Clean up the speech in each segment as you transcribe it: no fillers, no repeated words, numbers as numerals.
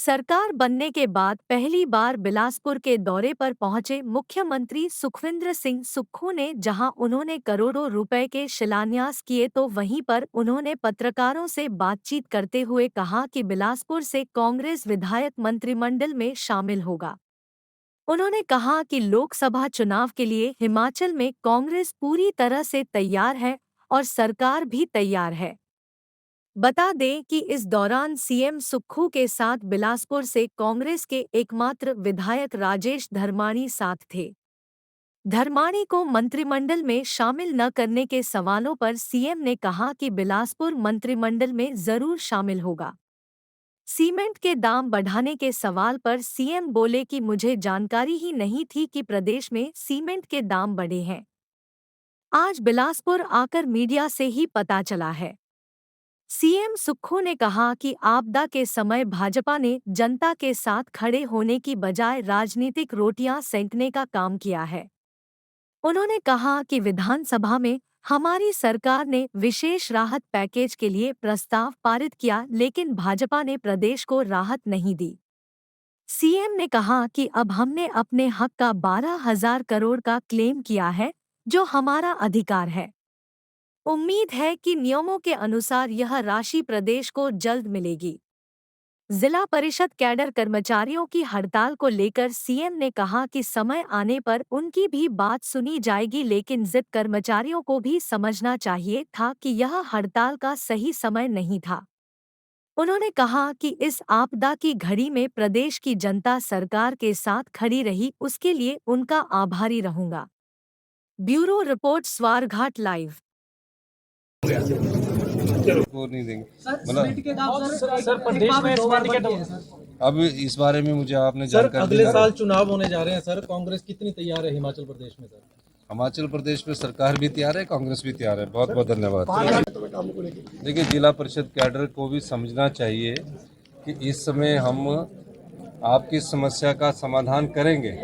सरकार बनने के बाद पहली बार बिलासपुर के दौरे पर पहुंचे मुख्यमंत्री सुखविंदर सिंह सुक्खू ने जहां उन्होंने करोड़ों रुपए के शिलान्यास किए तो वहीं पर उन्होंने पत्रकारों से बातचीत करते हुए कहा कि बिलासपुर से कांग्रेस विधायक मंत्रिमंडल में शामिल होगा। उन्होंने कहा कि लोकसभा चुनाव के लिए हिमाचल में कांग्रेस पूरी तरह से तैयार है और सरकार भी तैयार है। बता दें कि इस दौरान सीएम सुक्खू के साथ बिलासपुर से कांग्रेस के एकमात्र विधायक राजेश धर्माणी साथ थे। धर्माणी को मंत्रिमंडल में शामिल न करने के सवालों पर सीएम ने कहा कि बिलासपुर मंत्रिमंडल में जरूर शामिल होगा। सीमेंट के दाम बढ़ाने के सवाल पर सीएम बोले कि मुझे जानकारी ही नहीं थी कि प्रदेश में सीमेंट के दाम बढ़े हैं। आज बिलासपुर आकर मीडिया से ही पता चला है। सीएम सुक्खू ने कहा कि आपदा के समय भाजपा ने जनता के साथ खड़े होने की बजाय राजनीतिक रोटियां सेंकने का काम किया है। उन्होंने कहा कि विधानसभा में हमारी सरकार ने विशेष राहत पैकेज के लिए प्रस्ताव पारित किया लेकिन भाजपा ने प्रदेश को राहत नहीं दी। सीएम ने कहा कि अब हमने अपने हक का 12,000 करोड़ का क्लेम किया है जो हमारा अधिकार है। उम्मीद है कि नियमों के अनुसार यह राशि प्रदेश को जल्द मिलेगी। जिला परिषद कैडर कर्मचारियों की हड़ताल को लेकर सीएम ने कहा कि समय आने पर उनकी भी बात सुनी जाएगी लेकिन जिद कर्मचारियों को भी समझना चाहिए था कि यह हड़ताल का सही समय नहीं था। उन्होंने कहा कि इस आपदा की घड़ी में प्रदेश की जनता सरकार के साथ खड़ी रही उसके लिए उनका आभारी रहूंगा। Bureau report Swarghat live. को नहीं देंगे सर प्रदेश में सीमेंट के दाम अब इस बारे में मुझे आपने सर जानकारी अगले साल चुनाव होने जा रहे हैं सर, कांग्रेस कितनी तैयार है हिमाचल प्रदेश में? सर हिमाचल प्रदेश में सरकार भी तैयार है, कांग्रेस भी तैयार है। बहुत बहुत धन्यवाद। देखिए, जिला परिषद कैडर को भी समझना चाहिए कि इस समय हम आपकी समस्या का समाधान करेंगे,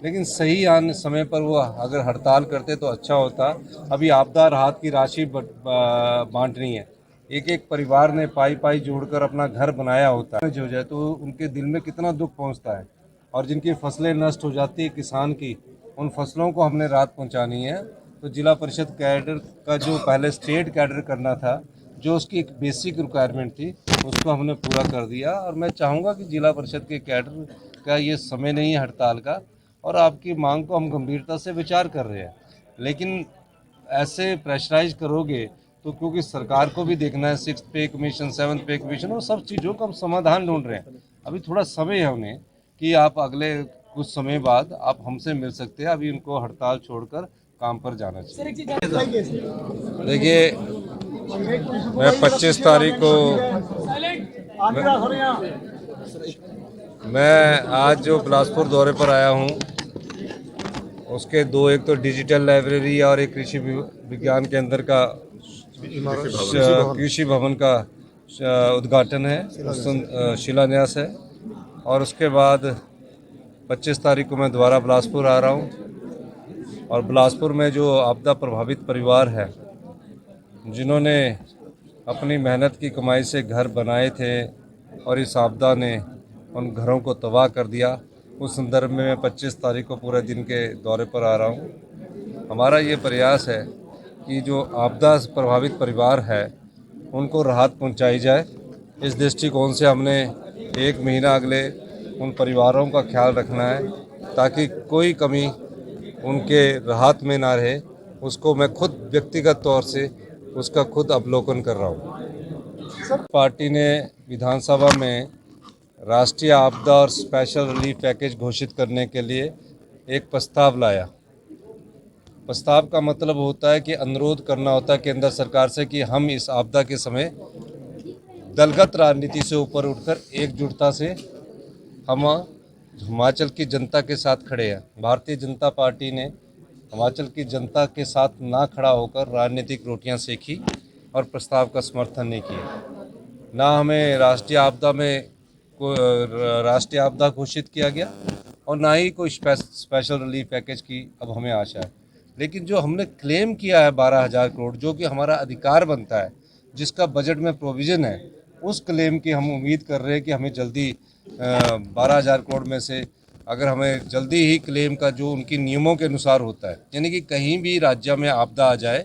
लेकिन सही आने समय पर वो अगर हड़ताल करते तो अच्छा होता। अभी आपदा राहत की राशि बांटनी है, एक एक परिवार ने पाई पाई जोड़कर अपना घर बनाया होता है। हो जाए तो उनके दिल में कितना दुख पहुंचता है, और जिनकी फसलें नष्ट हो जाती है किसान की, उन फसलों को हमने राहत पहुंचानी है। तो जिला परिषद कैडर का जो पहले स्टेट कैडर करना था, जो उसकी एक बेसिक रिक्वायरमेंट थी, उसको हमने पूरा कर दिया। और मैं चाहूँगा कि जिला परिषद के कैडर का ये समय नहीं है हड़ताल का, और आपकी मांग को हम गंभीरता से विचार कर रहे हैं। लेकिन ऐसे प्रेशराइज करोगे तो, क्योंकि सरकार को भी देखना है, 6th पे कमीशन, 7th पे कमीशन, और सब चीज़ों का हम समाधान ढूंढ रहे हैं। अभी थोड़ा समय है उन्हें कि आप अगले कुछ समय बाद आप हमसे मिल सकते हैं। अभी उनको हड़ताल छोड़कर काम पर जाना चाहिए। देखिए, मैं 25 तारीख को मैं आज जो बिलासपुर दौरे पर आया हूँ, उसके दो, एक तो डिजिटल लाइब्रेरी और एक कृषि विज्ञान केंद्र का कृषि भवन का उद्घाटन है, शिलान्यास है। और उसके बाद 25 तारीख को मैं दोबारा बिलासपुर आ रहा हूँ, और बिलासपुर में जो आपदा प्रभावित परिवार है, जिन्होंने अपनी मेहनत की कमाई से घर बनाए थे और इस आपदा ने उन घरों को तबाह कर दिया, उस संदर्भ में मैं 25 तारीख को पूरे दिन के दौरे पर आ रहा हूँ। हमारा ये प्रयास है कि जो आपदा प्रभावित परिवार है उनको राहत पहुँचाई जाए। इस दृष्टिकोण से हमने 1 महीना अगले उन परिवारों का ख्याल रखना है, ताकि कोई कमी उनके राहत में ना रहे। उसको मैं खुद व्यक्तिगत तौर से उसका खुद अवलोकन कर रहा हूँ। पार्टी ने विधानसभा में राष्ट्रीय आपदा और स्पेशल रिलीफ पैकेज घोषित करने के लिए एक प्रस्ताव लाया। प्रस्ताव का मतलब होता है कि अनुरोध करना होता है केंद्र सरकार से कि हम इस आपदा के समय दलगत राजनीति से ऊपर उठकर एकजुटता से हम हिमाचल की जनता के साथ खड़े हैं। भारतीय जनता पार्टी ने हिमाचल की जनता के साथ ना खड़ा होकर राजनीतिक रोटियां सेकी और प्रस्ताव का समर्थन नहीं किया। ना हमें राष्ट्रीय आपदा घोषित किया गया, और ना ही कोई स्पेशल रिलीफ पैकेज की अब हमें आशा है। लेकिन जो हमने क्लेम किया है 12,000 करोड़, जो कि हमारा अधिकार बनता है, जिसका बजट में प्रोविज़न है, उस क्लेम की हम उम्मीद कर रहे हैं कि हमें जल्दी 12,000 करोड़ में से अगर हमें जल्दी ही क्लेम का जो उनकी नियमों के अनुसार होता है, यानी कि कहीं भी राज्य में आपदा आ जाए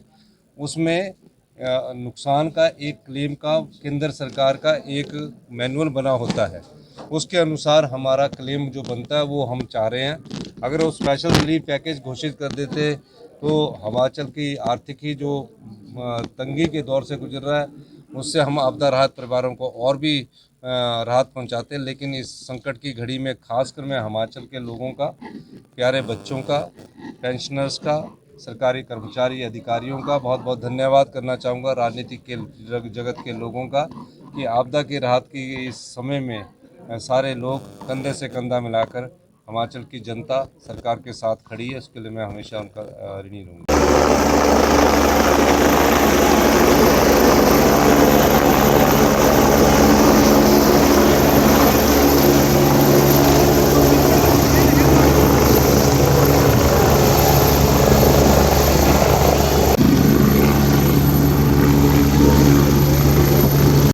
उसमें नुकसान का एक क्लेम का केंद्र सरकार का एक मैनुअल बना होता है, उसके अनुसार हमारा क्लेम जो बनता है वो हम चाह रहे हैं। अगर वो स्पेशल रिलीफ पैकेज घोषित कर देते तो हिमाचल की आर्थिकी जो तंगी के दौर से गुजर रहा है उससे हम आपदा राहत परिवारों को और भी राहत पहुंचाते हैं। लेकिन इस संकट की घड़ी में खासकर मैं हिमाचल के लोगों का, प्यारे बच्चों का, पेंशनर्स का, सरकारी कर्मचारी अधिकारियों का बहुत बहुत धन्यवाद करना चाहूँगा, राजनीतिक के जगत के लोगों का, कि आपदा की राहत की इस समय में सारे लोग कंधे से कंधा मिलाकर हिमाचल की जनता सरकार के साथ खड़ी है। उसके लिए मैं हमेशा उनका ऋणी रहूँगा।